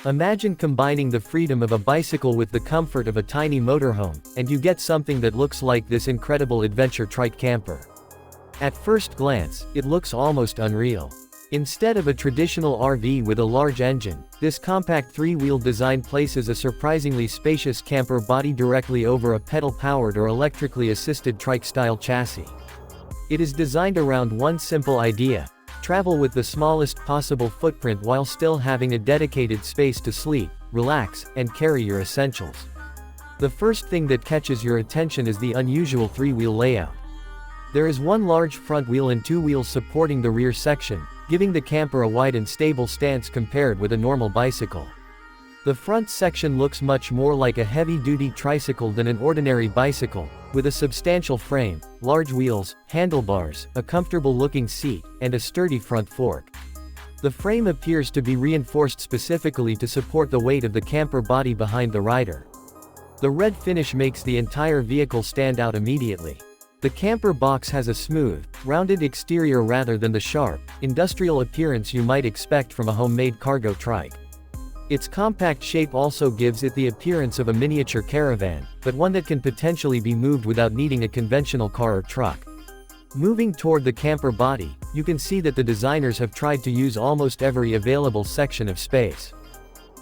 Imagine combining the freedom of a bicycle with the comfort of a tiny motorhome, and you get something that looks like this incredible adventure trike camper. At first glance, it looks almost unreal. Instead of a traditional RV with a large engine, this compact three-wheel design places a surprisingly spacious camper body directly over a pedal-powered or electrically assisted trike-style chassis. It is designed around one simple idea: travel with the smallest possible footprint while still having a dedicated space to sleep, relax, and carry your essentials. The first thing that catches your attention is the unusual three-wheel layout. There is one large front wheel and two wheels supporting the rear section, giving the camper a wide and stable stance compared with a normal bicycle. The front section looks much more like a heavy-duty tricycle than an ordinary bicycle, with a substantial frame, large wheels, handlebars, a comfortable-looking seat, and a sturdy front fork. The frame appears to be reinforced specifically to support the weight of the camper body behind the rider. The red finish makes the entire vehicle stand out immediately. The camper box has a smooth, rounded exterior rather than the sharp, industrial appearance you might expect from a homemade cargo trike. Its compact shape also gives it the appearance of a miniature caravan, but one that can potentially be moved without needing a conventional car or truck. Moving toward the camper body, you can see that the designers have tried to use almost every available section of space.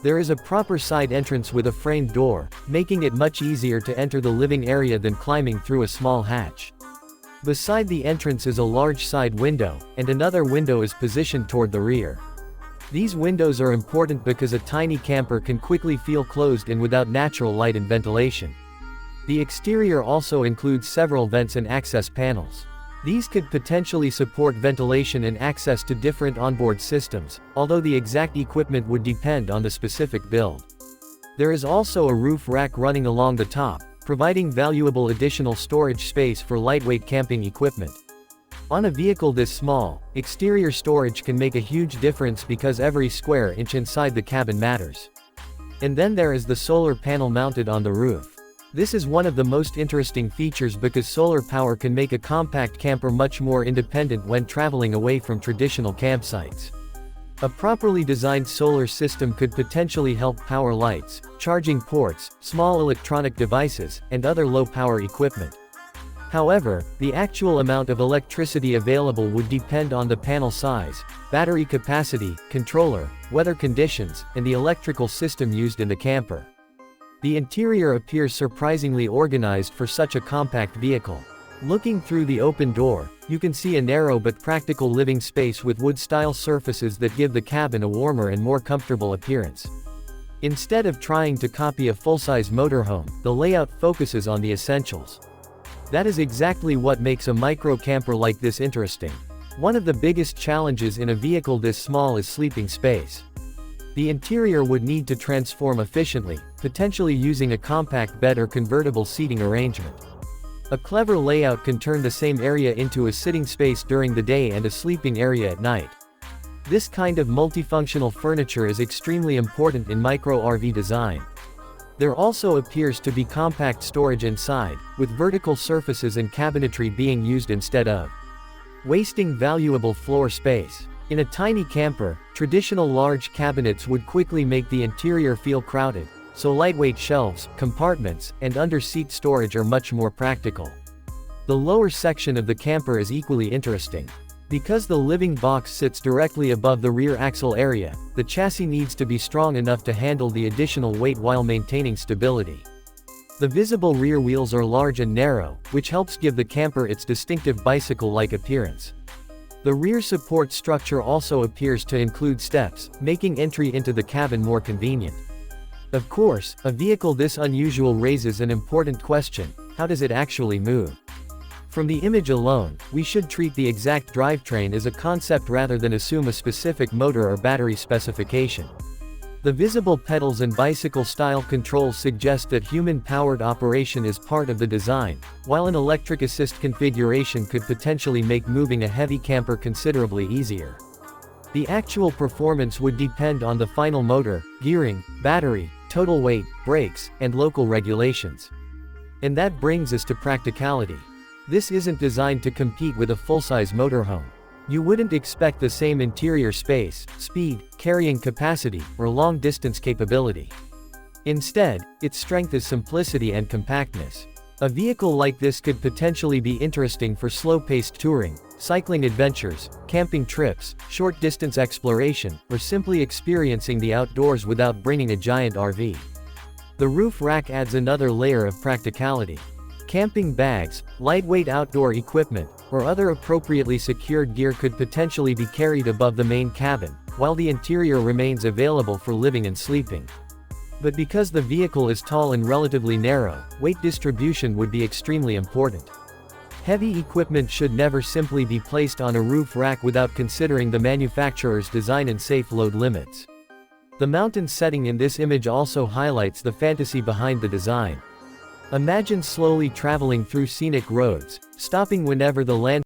There is a proper side entrance with a framed door, making it much easier to enter the living area than climbing through a small hatch. Beside the entrance is a large side window, and another window is positioned toward the rear. These windows are important because a tiny camper can quickly feel closed in without natural light and ventilation. The exterior also includes several vents and access panels. These could potentially support ventilation and access to different onboard systems, although the exact equipment would depend on the specific build. There is also a roof rack running along the top, providing valuable additional storage space for lightweight camping equipment. On a vehicle this small, exterior storage can make a huge difference because every square inch inside the cabin matters. And then there is the solar panel mounted on the roof. This is one of the most interesting features because solar power can make a compact camper much more independent when traveling away from traditional campsites. A properly designed solar system could potentially help power lights, charging ports, small electronic devices, and other low-power equipment. However, the actual amount of electricity available would depend on the panel size, battery capacity, controller, weather conditions, and the electrical system used in the camper. The interior appears surprisingly organized for such a compact vehicle. Looking through the open door, you can see a narrow but practical living space with wood-style surfaces that give the cabin a warmer and more comfortable appearance. Instead of trying to copy a full-size motorhome, the layout focuses on the essentials. That is exactly what makes a micro camper like this interesting. One of the biggest challenges in a vehicle this small is sleeping space. The interior would need to transform efficiently, potentially using a compact bed or convertible seating arrangement. A clever layout can turn the same area into a sitting space during the day and a sleeping area at night. This kind of multifunctional furniture is extremely important in micro RV design. There also appears to be compact storage inside, with vertical surfaces and cabinetry being used instead of wasting valuable floor space. In a tiny camper, traditional large cabinets would quickly make the interior feel crowded, so lightweight shelves, compartments, and under-seat storage are much more practical. The lower section of the camper is equally interesting. Because the living box sits directly above the rear axle area, the chassis needs to be strong enough to handle the additional weight while maintaining stability. The visible rear wheels are large and narrow, which helps give the camper its distinctive bicycle-like appearance. The rear support structure also appears to include steps, making entry into the cabin more convenient. Of course, a vehicle this unusual raises an important question: how does it actually move? From the image alone, we should treat the exact drivetrain as a concept rather than assume a specific motor or battery specification. The visible pedals and bicycle-style controls suggest that human-powered operation is part of the design, while an electric assist configuration could potentially make moving a heavy camper considerably easier. The actual performance would depend on the final motor, gearing, battery, total weight, brakes, and local regulations. And that brings us to practicality. This isn't designed to compete with a full-size motorhome. You wouldn't expect the same interior space, speed, carrying capacity, or long-distance capability. Instead, its strength is simplicity and compactness. A vehicle like this could potentially be interesting for slow-paced touring, cycling adventures, camping trips, short-distance exploration, or simply experiencing the outdoors without bringing a giant RV. The roof rack adds another layer of practicality. Camping bags, lightweight outdoor equipment, or other appropriately secured gear could potentially be carried above the main cabin, while the interior remains available for living and sleeping. But because the vehicle is tall and relatively narrow, weight distribution would be extremely important. Heavy equipment should never simply be placed on a roof rack without considering the manufacturer's design and safe load limits. The mountain setting in this image also highlights the fantasy behind the design. Imagine slowly traveling through scenic roads, stopping whenever the land